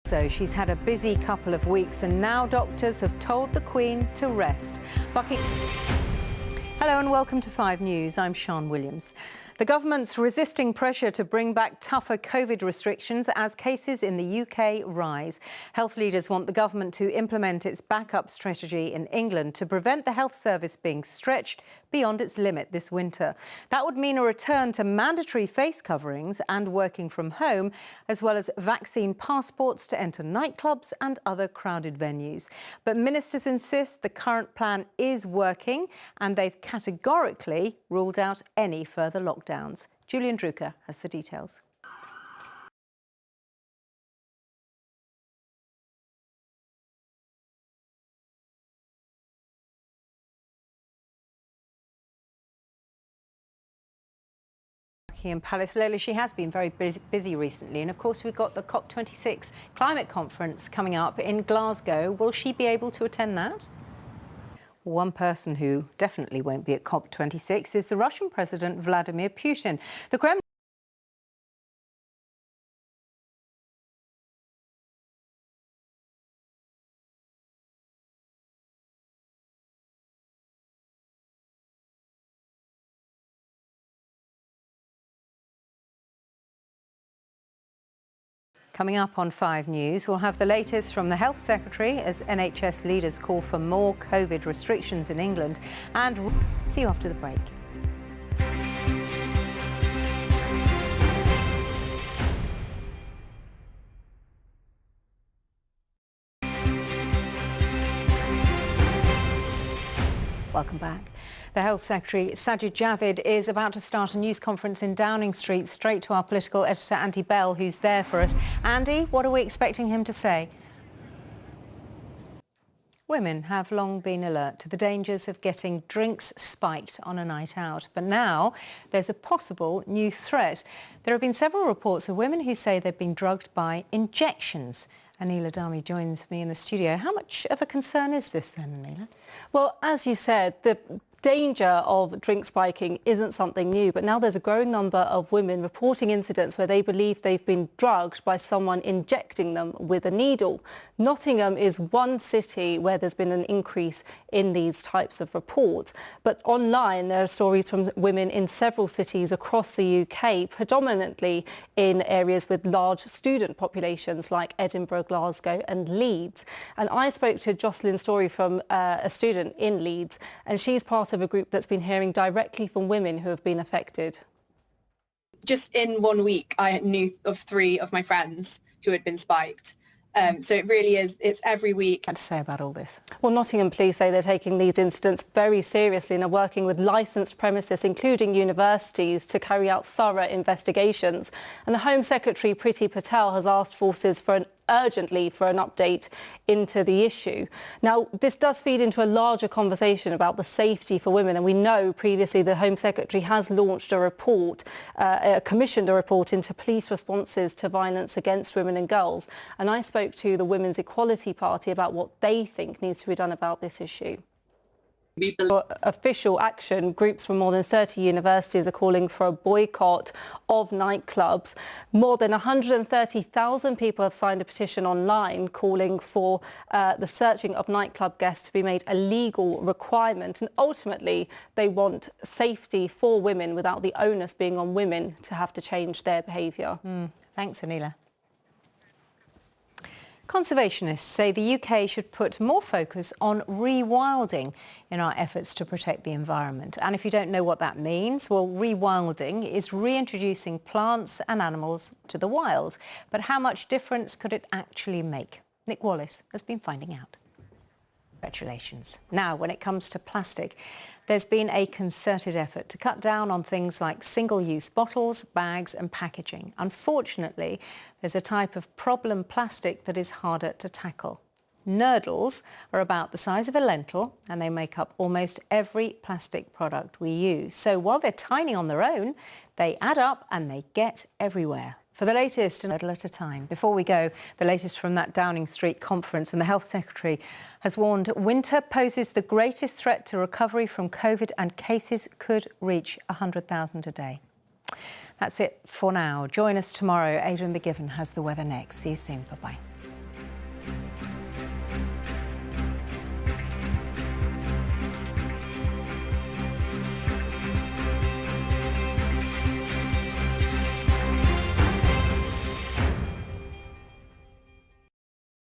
So she's had a busy couple of weeks and now doctors have told the Queen to rest. Hello and welcome to 5 News. I'm Sian Williams. The government's resisting pressure to bring back tougher COVID restrictions as cases in the UK rise. Health leaders want the government to implement its backup strategy in England to prevent the health service being stretched beyond its limit this winter. That would mean a return to mandatory face coverings and working from home, as well as vaccine passports to enter nightclubs and other crowded venues. But ministers insist the current plan is working and they've categorically ruled out any further lockdowns. Julian Drucker has the details. Buckingham Palace. Lola, she has been very busy recently, and of course we've got the COP26 climate conference coming up in Glasgow. Will she be able to attend that? One person who definitely won't be at COP26 is the Russian President Vladimir Putin. The Kremlin Coming up on 5 News, we'll have the latest from the Health Secretary as NHS leaders call for more COVID restrictions in England. And see you after the break. Welcome back. The Health Secretary, Sajid Javid, is about to start a news conference in Downing Street. Straight to our political editor, Andy Bell, who's there for us. Andy, what are we expecting him to say? Women have long been alert to the dangers of getting drinks spiked on a night out. But now there's a possible new threat. There have been several reports of women who say they've been drugged by injections. Anila Dami joins me in the studio. How much of a concern is this then, Anila? Well, as you said, the danger of drink spiking isn't something new, but now there's a growing number of women reporting incidents where they believe they've been drugged by someone injecting them with a needle. Nottingham is one city where there's been an increase in these types of reports. But online, there are stories from women in several cities across the UK, predominantly in areas with large student populations like Edinburgh, Glasgow and Leeds. And I spoke to Jocelyn Story from a student in Leeds, and she's part of a group that's been hearing directly from women who have been affected. Just in 1 week, I knew of 3 of my friends who had been spiked. So it really is, it's every week. What to say about all this? Well, Nottingham police say they're taking these incidents very seriously and are working with licensed premises, including universities, to carry out thorough investigations. And the Home Secretary, Priti Patel, has asked forces urgently for an update into the issue. Now, this does feed into a larger conversation about the safety for women, and we know previously the Home Secretary has launched a report, commissioned a report into police responses to violence against women and girls. And I spoke to the Women's Equality Party about what they think needs to be done about this issue. For official action, groups from more than 30 universities are calling for a boycott of nightclubs. More than 130,000 people have signed a petition online calling for the searching of nightclub guests to be made a legal requirement. And ultimately, they want safety for women without the onus being on women to have to change their behaviour. Thanks, Anila. Conservationists say the UK should put more focus on rewilding in our efforts to protect the environment. And if you don't know what that means, well, rewilding is reintroducing plants and animals to the wild. But how much difference could it actually make? Nick Wallace has been finding out. Congratulations. Now, when it comes to plastic, there's been a concerted effort to cut down on things like single-use bottles, bags and packaging. Unfortunately, there's a type of problem plastic that is harder to tackle. Nurdles are about the size of a lentil and they make up almost every plastic product we use. So while they're tiny on their own, they add up and they get everywhere. For the latest, a nurdle at a time. Before we go, the latest from that Downing Street conference, and the Health Secretary has warned winter poses the greatest threat to recovery from COVID and cases could reach 100,000 a day. That's it for now. Join us tomorrow. Adrian McGivern has the weather next. See you soon. Bye-bye.